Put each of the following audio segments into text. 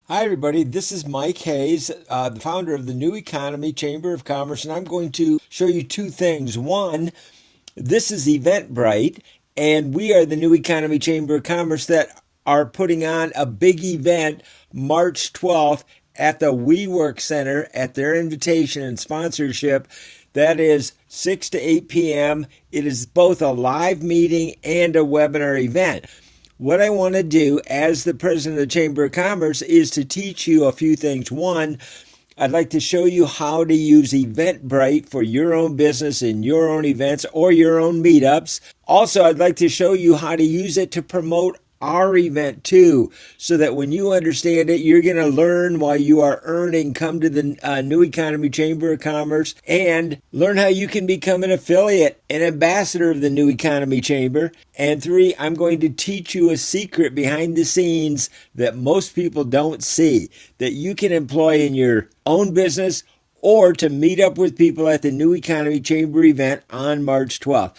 Hi, everybody. This is Mike Hayes, the founder of the New Economy Chamber of Commerce, and I'm going to show you two things. One, this is EventBrite, and we are the New Economy Chamber of Commerce that are putting on a big event March 12th at the WeWork Center at their invitation and sponsorship. That is 6 to 8 p.m. It is both a live meeting and a webinar event. What I want to do as the president of the Chamber of Commerce is to teach you a few things. One, I'd like to show you how to use EventBrite for your own business and your own events or your own meetups. Also, I'd like to show you how to use it to promote our event too, so that when you understand it, you're going to learn while you are earning. Come to the New Economy Chamber of Commerce and learn how you can become an affiliate, an ambassador of the New Economy Chamber. And three, I'm going to teach you a secret behind the scenes that most people don't see, that you can employ in your own business or to meet up with people at the New Economy Chamber event on March 12th.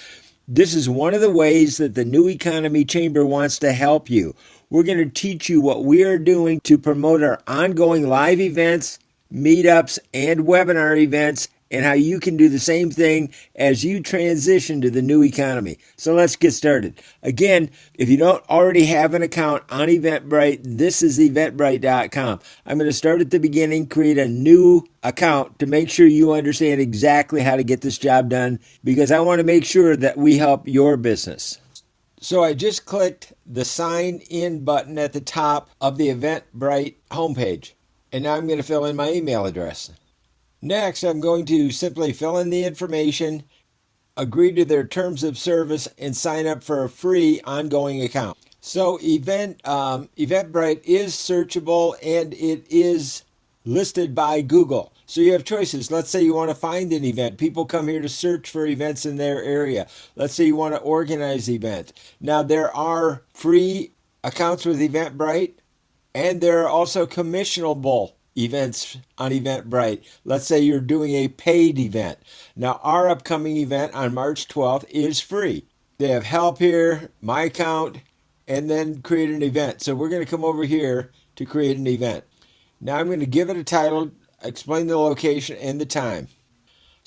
This is one of the ways that the New Economy Chamber wants to help you. We're going to teach you what we are doing to promote our ongoing live events, meetups, and webinar events, and how you can do the same thing as you transition to the new economy. So let's get started. Again, if you don't already have an account on EventBrite, this is eventbrite.com. I'm going to start at the beginning, create a new account to make sure you understand exactly how to get this job done, because I want to make sure that we help your business. So I just clicked the sign in button at the top of the EventBrite homepage, and now I'm going to fill in my email address. Next, I'm going to simply fill in the information, agree to their terms of service, and sign up for a free ongoing account. So EventBrite is searchable and it is listed by Google. So you have choices. Let's say you want to find an event. People come here to search for events in their area. Let's say you want to organize events. Now, there are free accounts with EventBrite, and there are also commissionable events on EventBrite. Let's say you're doing a paid event. Now, our upcoming event on March 12th is free. They have help here, my account, and then create an event. So we're going to come over here to create an event. Now I'm going to give it a title, explain the location and the time.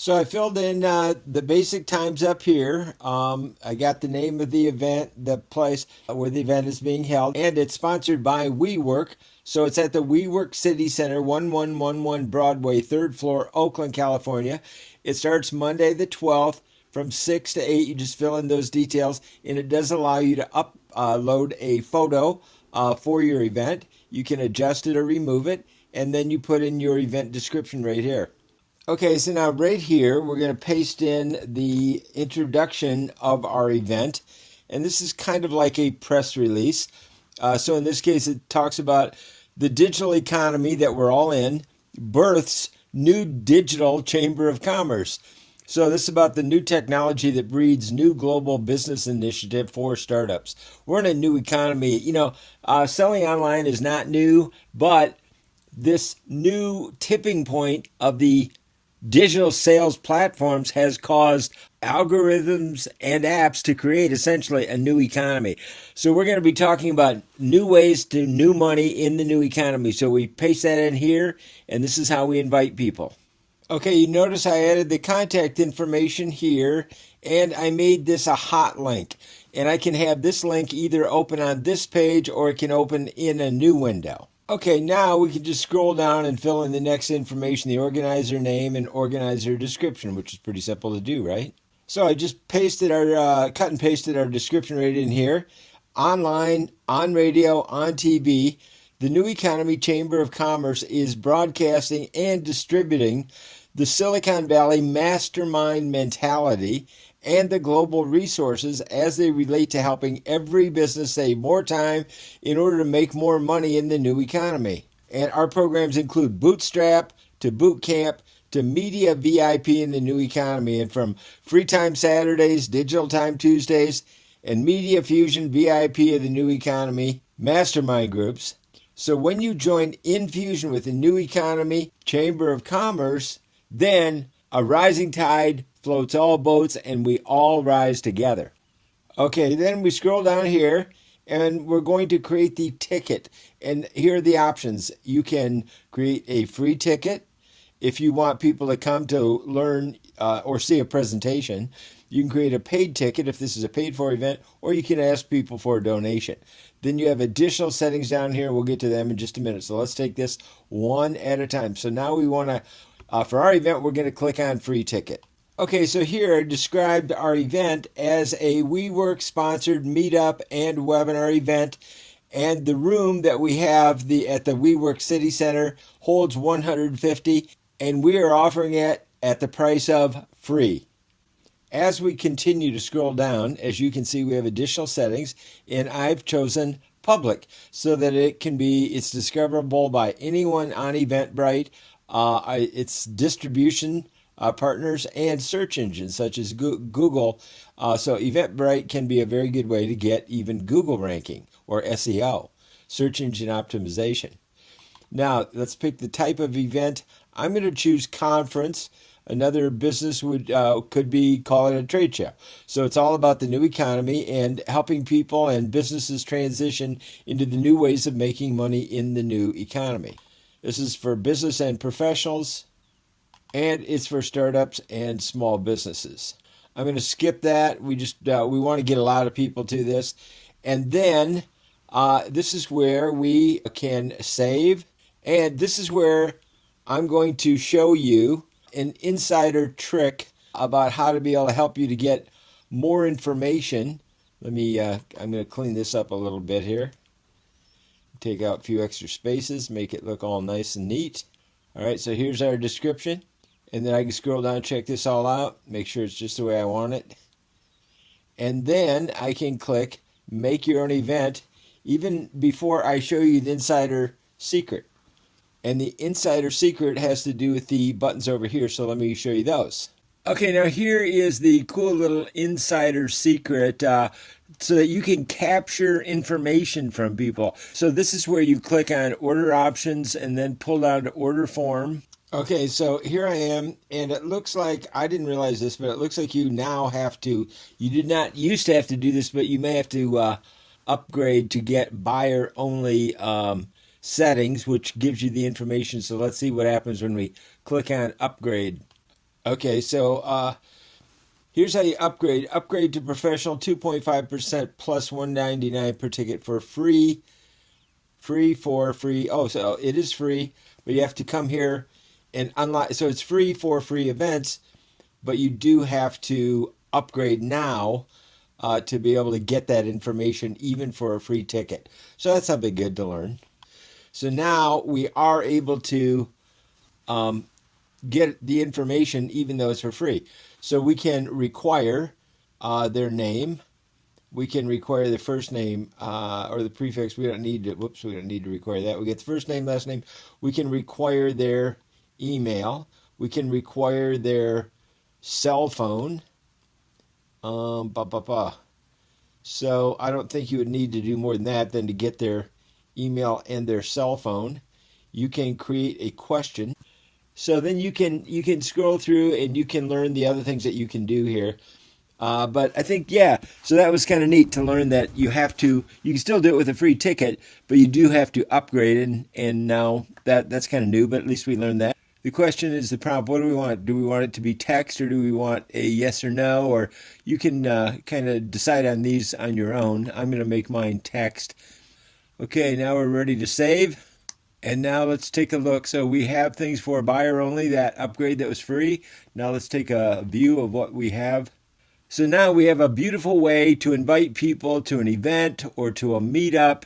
So I filled in the basic times up here. I got the name of the event, the place where the event is being held, and it's sponsored by WeWork. So it's at the WeWork City Center, 1111 Broadway, 3rd floor, Oakland, California. It starts Monday the 12th from 6 to 8. You just fill in those details, and it does allow you to upload a photo for your event. You can adjust it or remove it, and then you put in your event description right here. Okay, so now right here, we're going to paste in the introduction of our event. And this is kind of like a press release. So in this case, it talks about the digital economy that we're all in, births new digital chamber of commerce. So this is about the new technology that breeds new global business initiative for startups. We're in a new economy. Selling online is not new, but this new tipping point of the digital sales platforms has caused algorithms and apps to create essentially a new economy. So we're going to be talking about new ways to new money in the new economy. So we paste that in here, and this is how we invite people. Okay, you notice I added the contact information here, and I made this a hot link. And I can have this link either open on this page or it can open in a new window. Okay, now we can just scroll down and fill in the next information, the organizer name and organizer description, which is pretty simple to do, right? So I just pasted cut and pasted our description right in here. Online, on radio, on TV, the New Economy Chamber of Commerce is broadcasting and distributing the Silicon Valley mastermind mentality and the global resources as they relate to helping every business save more time in order to make more money in the new economy. And our programs include Bootstrap to Boot Camp to Media VIP in the new economy, and from Free Time Saturdays, Digital Time Tuesdays, and Media Fusion VIP of the new economy mastermind groups. So when you join in fusion with the New Economy Chamber of Commerce, then a rising tide floats all boats and we all rise together. Okay, then we scroll down here and we're going to create the ticket. And here are the options. You can create a free ticket if you want people to come to learn or see a presentation. You can create a paid ticket if this is a paid for event, or you can ask people for a donation. Then you have additional settings down here. We'll get to them in just a minute. So let's take this one at a time. So now we want to, for our event, we're going to click on free ticket. Okay, so here I described our event as a WeWork sponsored meetup and webinar event. And the room that we have at the WeWork City Center holds 150, and we are offering it at the price of free. As we continue to scroll down, as you can see, we have additional settings, and I've chosen public so that it's discoverable by anyone on EventBrite. It's distribution partners and search engines such as Google. So EventBrite can be a very good way to get even Google ranking or SEO, search engine optimization. Now, let's pick the type of event. I'm going to choose conference. Another business could be call it a trade show. So it's all about the new economy and helping people and businesses transition into the new ways of making money in the new economy. This is for business and professionals, and it's for startups and small businesses. I'm going to skip that. We want to get a lot of people to this. And then this is where we can save. And this is where I'm going to show you an insider trick about how to be able to help you to get more information. I'm going to clean this up a little bit here. Take out a few extra spaces, make it look all nice and neat. All right, so here's our description. And then I can scroll down and check this all out, make sure it's just the way I want it. And then I can click Make Your Own Event even before I show you the insider secret. And the insider secret has to do with the buttons over here, so let me show you those. Okay, now here is the cool little insider secret so that you can capture information from people. So this is where you click on Order Options and then pull down to Order Form. Okay, so here I am, and it looks like, I didn't realize this, but it looks like you now have to, you did not used to have to do this, but you may have to upgrade to get buyer-only settings, which gives you the information. So let's see what happens when we click on upgrade. Okay, so here's how you upgrade. Upgrade to professional, 2.5% plus $199 per ticket for free. Oh, so it is free, but you have to come here and unlock. So it's free for free events, but you do have to upgrade now to be able to get that information even for a free ticket. So that's something good to learn. So now we are able to get the information even though it's for free. So we can require their name. We can require the first name or the prefix. We don't need to, we don't need to require that. We get the first name, last name. We can require their email. We can require their cell phone. So I don't think you would need to do more than that than to get their email and their cell phone. You can create a question. So then you can scroll through and you can learn the other things that you can do here. But I think, so that was kind of neat to learn that you can still do it with a free ticket, but you do have to upgrade, and now that's kind of new, but at least we learned that. The question is the prompt, what do we want? Do we want it to be text, or do we want a yes or no? Or you can kind of decide on these on your own. I'm going to make mine text. Okay, now we're ready to save. And now let's take a look. So we have things for buyer only, that upgrade that was free. Now let's take a view of what we have. So now we have a beautiful way to invite people to an event or to a meetup,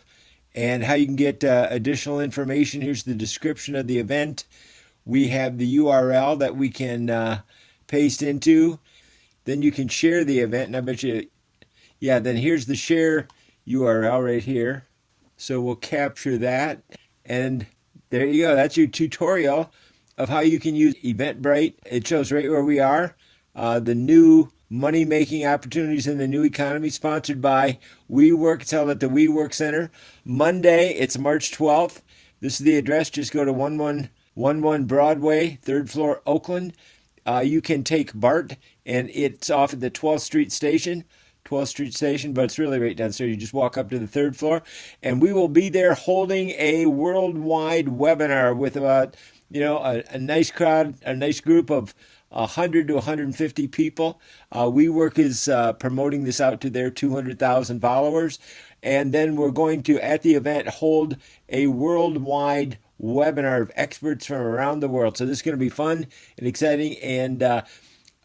and how you can get additional information. Here's the description of the event. We have the URL that we can paste into. Then you can share the event, and I bet you, then here's the share URL right here. So we'll capture that, and there you go. That's your tutorial of how you can use EventBrite. It shows right where we are. The new money-making opportunities in the new economy, sponsored by WeWork. It's held at the WeWork Center. Monday, it's March 12th. This is the address. Just go to 1111 Broadway, 3rd floor, Oakland. You can take BART, and it's off at the 12th Street station. 12th Street Station, but it's really right downstairs. You just walk up to the third floor, and we will be there holding a worldwide webinar with about, a nice crowd, a nice group of 100 to 150 people. WeWork is promoting this out to their 200,000 followers. And then we're going to, at the event, hold a worldwide webinar of experts from around the world. So this is going to be fun and exciting. And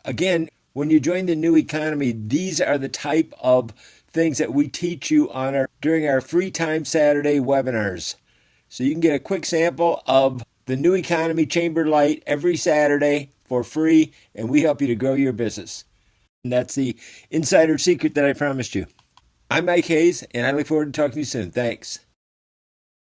again, when you join the new economy, these are the type of things that we teach you during our free time Saturday webinars. So you can get a quick sample of the new economy chamber light every Saturday for free, and we help you to grow your business. And that's the insider secret that I promised you. I'm Mike Hayes, and I look forward to talking to you soon. Thanks.